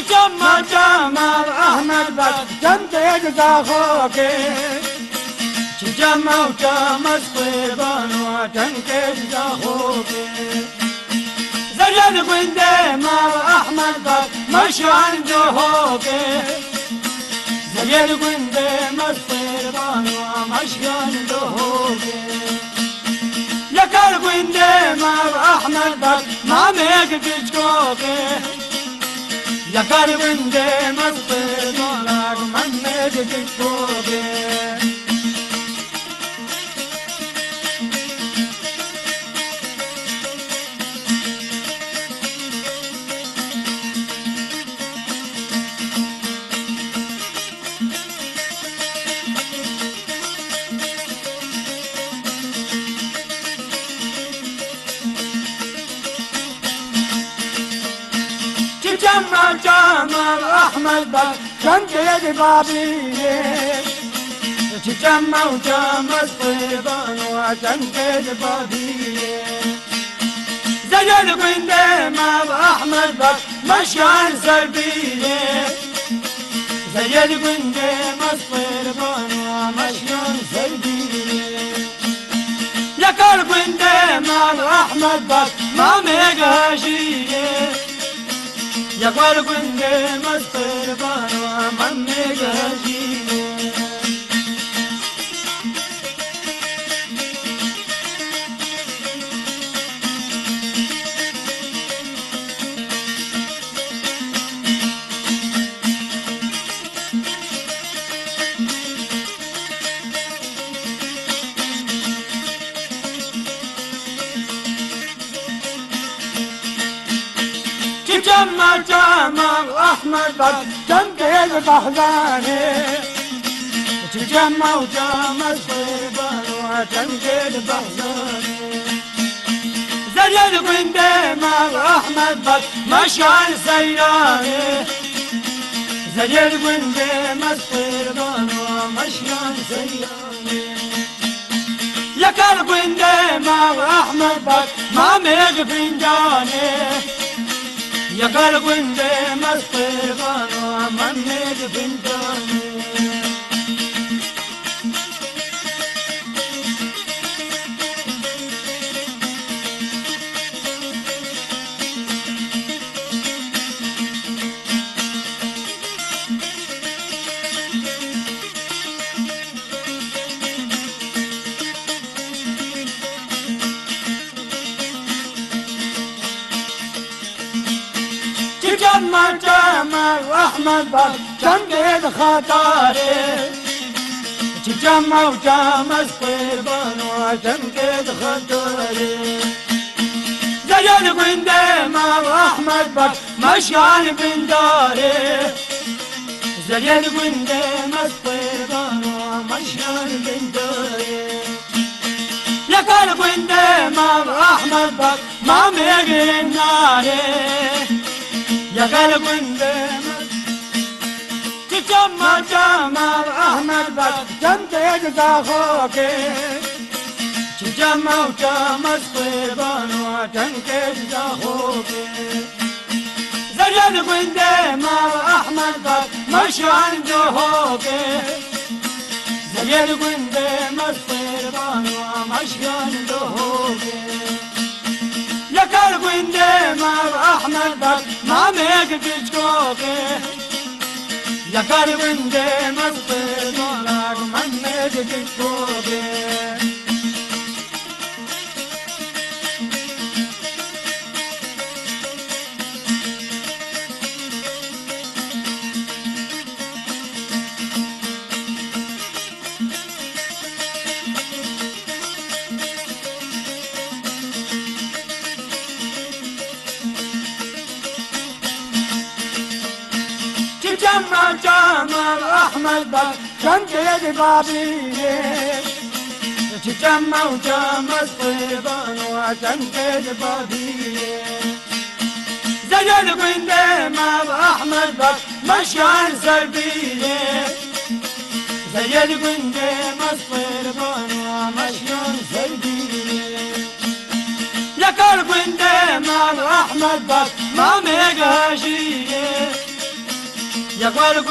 جمع جمع احمد بس جمع يجزا خوكي جمع جمع سقيبان وجمع يجزا خوكي زريان قندي مع احمد بس مش عنده خوكي زريان قندي مع سقيبان ومش عنده خوكي يا كار قندي مع احمد بس ما ميك بيشكوكي يا قلبي ده مصير دولار من نجيك فوقي جمع جمع احمد بس كنت يدي بابي جمع جمع صيبان وكنت يدي بابي زي القندي مع احمد بس مشان سلبي زي القندي مع صيبان ومشان سلبي يا كالقندي مع احمد بس ما ميقاشي يا قلبي مصير بانو مني جاجي جمع جمع احمد بس جنب بحزاني جمع وجمع صيبان وجنب بحزاني زي القندي مع احمد بس مشان سيراني زي القندي مع صيبان ومشان سيراني يا كالقندي مع احمد بس ما ميق فنجاني يا قلبي مصيبان ومنك بنتاني جمع جمع احمد بس جنب خطاري جمع وجمع صيبان وجنب خطاري زي القندي مع احمد بس مشان بن داري زي القندي مع صيبان ومشان بن داري يا قلبي مع احمد بس ما ميقي ناري يا قلبي جمع جمع احمد بس جنب يجزا خوكي جمع وجمع صيبان وجنب يجزا خوكي زي القندي مع احمد بس مش عنده خوكي زي القندي مع صيبان ومش عنده خوكي يا قلبي مع احمد بس ما ميق بيشكوكي يا قلبي مصير دولار من نجيك فوقي جمع جمع احمد بس جنب يدي بابي جمع وجمع صيبان وجنب يدي بابي زي القندي مع احمد بس مشان سلبي زي القندي مع صيبان ومشان سلبي يا قلبي مع احمد بس ما ميقاشي يا قلب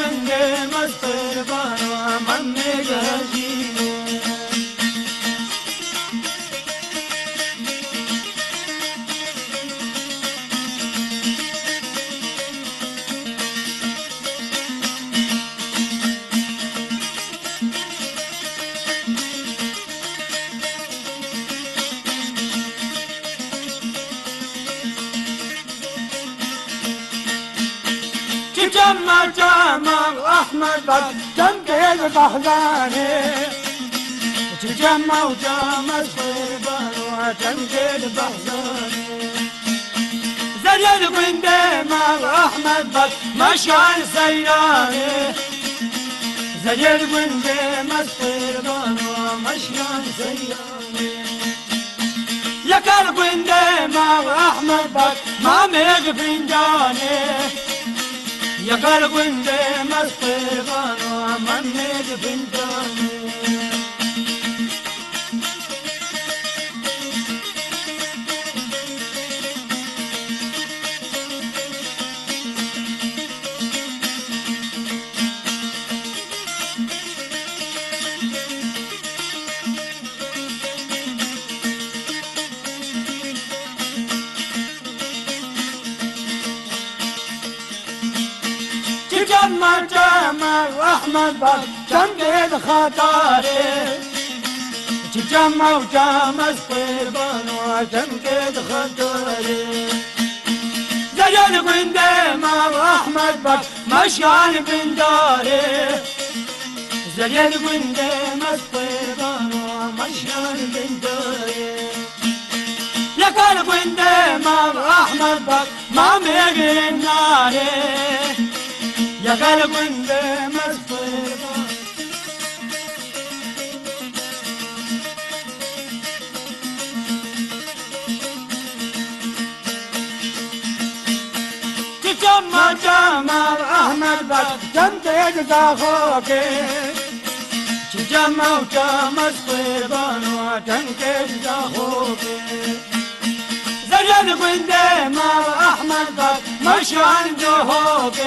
مستربان ومن جهجيني جمع أحمد بك جنب بحزاني تجمع الصيبان وجنب بحزاني زين قندي مع أحمد بك مشعل سيراني زين قندي مع الصيبان ومشعل سيراني يا قلب قندي مع أحمد بك ما ميغ فنجاني يا قلب مستيقان ومنك فنجاني جمع أحمد بك جنب خطاري تجمع الصيبان وجنب خطاري زين قندي مع أحمد بك مشعل بن داري زين قندي مع الصيبان ومشعل بن داري يا قلب قندي مع أحمد بك ما ميغي الناري يا قلب مستيقان تجمع أحمد بك جنب أخوك تجمع الصيبان وجنب أخوك زين قندي مع أحمد بك مشعل جهوك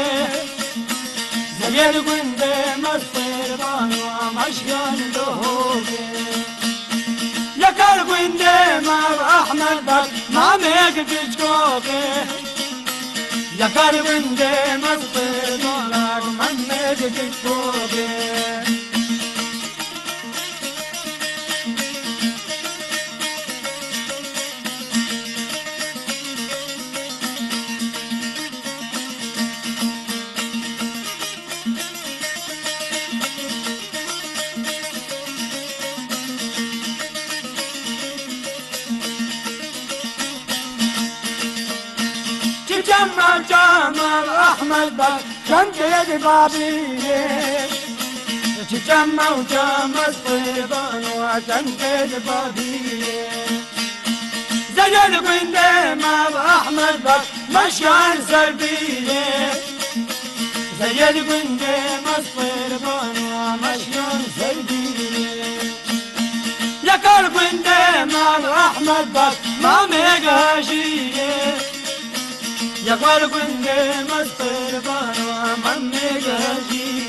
زين قندي مستيقان ومشعل جهوك يا قلب قندي مع أحمد بك ما ميك في جوك يا قلب قندي مستيقان ومن ميك في جوك جمع أحمد بك جنب بابي تجمع الصيبان وجنب بابي زين قندي مع أحمد بك مشعل سلبي زين قندي مع الصيبان ومشعل سلبي يا قلب قندي مع أحمد بك ما ميغاشي يا قلب مستيقان ومنك هجيني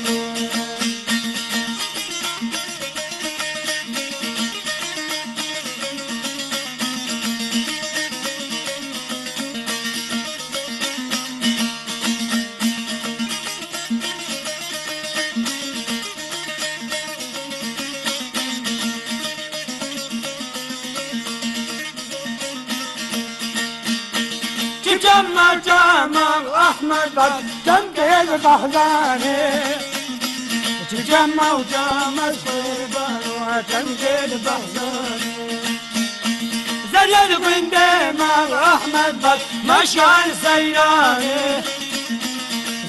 جمع أحمد بك جنب بحزاني تجمع الصيبان وجنب بحزاني زين قندي مع أحمد بك مشعل سيراني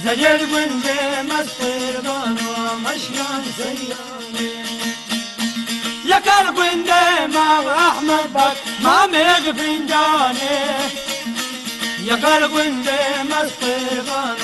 زين قندي الصيبان ومشعل سيراني يا قلب قندي مع أحمد بك ما ميغ فنجاني يا قلب مستيقان